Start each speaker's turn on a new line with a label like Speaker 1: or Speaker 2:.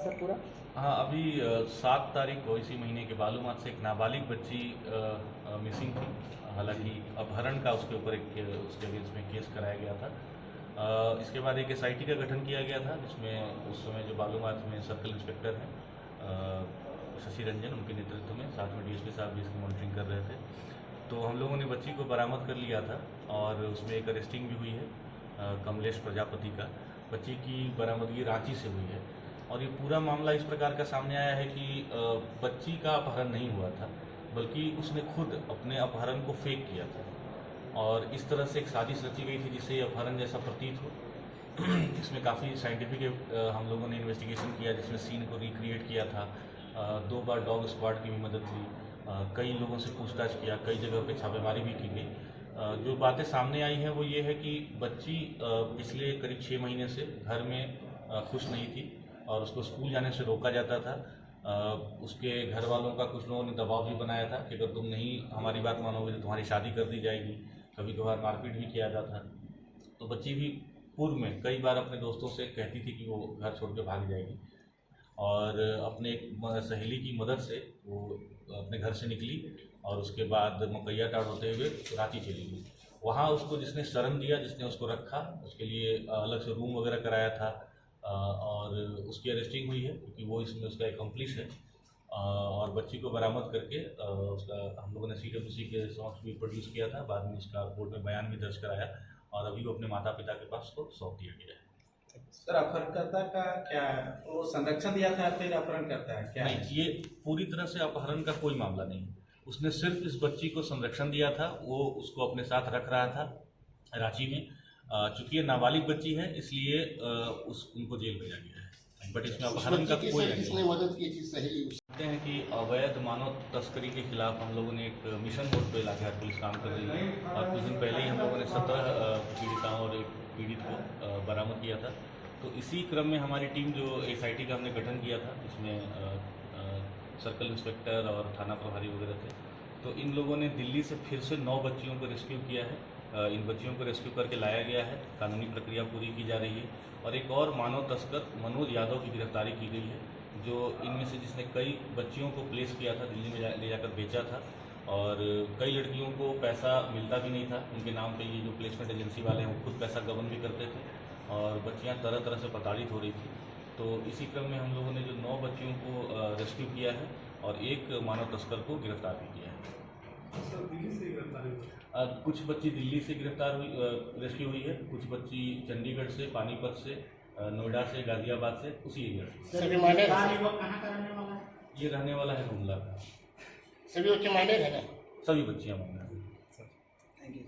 Speaker 1: Sir पूरा?
Speaker 2: हाँ, अभी 7 तारीख को इसी महीने के बालूमाथ से एक नाबालिग बच्ची मिसिंग थी। हालांकि अपहरण का उसके ऊपर उसके अगेंस्ट में केस कराया गया था। इसके बाद एक SIT का गठन किया गया था, जिसमें उस समय जो बालूमाथ में सर्कल इंस्पेक्टर हैं शशि रंजन, उनके नेतृत्व में, साथ में DSP साहब भी इसकी मॉनिटरिंग कर रहे थे। तो हम लोगों ने बच्ची को बरामद कर लिया था और उसमें एक अरेस्टिंग भी हुई है कमलेश प्रजापति का। बच्ची की बरामदगी रांची से हुई है और ये पूरा मामला इस प्रकार का सामने आया है कि बच्ची का अपहरण नहीं हुआ था, बल्कि उसने खुद अपने अपहरण को फेक किया था और इस तरह से एक साजिश रची गई थी जिससे ये अपहरण जैसा प्रतीत हो। इसमें काफ़ी साइंटिफिक हम लोगों ने इन्वेस्टिगेशन किया, जिसमें सीन को रिक्रिएट किया था। 2 बार डॉग स्क्वाड की भी मदद ली, कई लोगों से पूछताछ किया, कई जगह पे छापेमारी भी की गई। जो बातें सामने आई हैं वो ये है कि बच्ची पिछले करीब 6 महीने से घर में खुश नहीं थी और उसको स्कूल जाने से रोका जाता था। उसके घर वालों का कुछ लोगों ने दबाव भी बनाया था कि अगर तुम नहीं हमारी बात मानोगे तो तुम्हारी शादी कर दी जाएगी। कभी कभार मारपीट भी किया जाता। तो बच्ची भी पूर्व में कई बार अपने दोस्तों से कहती थी कि वो घर छोड़ के भाग जाएगी और अपने एक सहेली की मदद से वो अपने घर से निकली और उसके बाद मकैया टाड़ होते हुए रांची चली गई। वहाँ उसको जिसने शरण दिया, जिसने उसको रखा, उसके लिए अलग से रूम वगैरह कराया था और उसकी अरेस्टिंग हुई है क्योंकि वो इसमें उसका एकम्प्लिस है। और बच्ची को बरामद करके उसका हम लोगों ने CWC के समक्ष भी प्रोड्यूस किया था। बाद में इसका कोर्ट में बयान भी दर्ज कराया और अभी वो अपने माता पिता के पास को सौंप दिया गया है।
Speaker 1: सर, अपहरणकर्ता का क्या वो संरक्षण दिया था फिर अपहरण करता है क्या?
Speaker 2: नहीं, ये पूरी तरह से अपहरण का कोई मामला नहीं। उसने सिर्फ इस बच्ची को संरक्षण दिया था, वो उसको अपने साथ रख रहा था रांची में। चूंकि ये नाबालिग बच्ची है इसलिए उनको जेल भेजा गया है, बट इसमें अपहरण का कोई नहीं।
Speaker 3: मदद की थी सहेली?
Speaker 2: कहते हैं कि अवैध मानव तस्करी के खिलाफ हम लोगों ने एक मिशन मोड पे लाखेहार पुलिस काम कर रही है और कुछ दिन पहले ही हम लोगों ने 17 पीड़िताओं और एक पीड़ित को बरामद किया था। तो इसी क्रम में हमारी टीम जो SIT का हमने गठन किया था, जिसमें सर्कल इंस्पेक्टर और थाना प्रभारी वगैरह थे, तो इन लोगों ने दिल्ली से फिर से 9 बच्चियों को रेस्क्यू किया है। इन बच्चियों को रेस्क्यू करके लाया गया है, कानूनी प्रक्रिया पूरी की जा रही है और एक और मानव तस्कर मनोज यादव की गिरफ्तारी की गई है, जो इनमें से जिसने कई बच्चियों को प्लेस किया था, दिल्ली में ले जाकर बेचा था और कई लड़कियों को पैसा मिलता भी नहीं था उनके नाम पे। ये जो प्लेसमेंट एजेंसी वाले हैं वो खुद पैसा गबन भी करते थे और बच्चियां तरह तरह से प्रताड़ित हो रही थी। तो इसी क्रम में हम लोगों ने जो 9 बच्चियों को रेस्क्यू किया है और एक मानव तस्कर को गिरफ्तार भी किया है।
Speaker 4: दिल्ली से गिरफ्तार हुई?
Speaker 2: कुछ बच्ची दिल्ली से गिरफ्तार हुई, रेस्क्यू हुई है, कुछ बच्ची चंडीगढ़ से, पानीपत से, नोएडा से, गाजियाबाद से, उसी एरिया से।
Speaker 3: सभी माइनर
Speaker 1: कहाँ का रहने वाला है?
Speaker 2: ये रहने वाला है गुमला का।
Speaker 3: सभी बच्चे माइनर है ना?
Speaker 2: सभी बच्चियां मांग रही हैं।
Speaker 1: Thank you.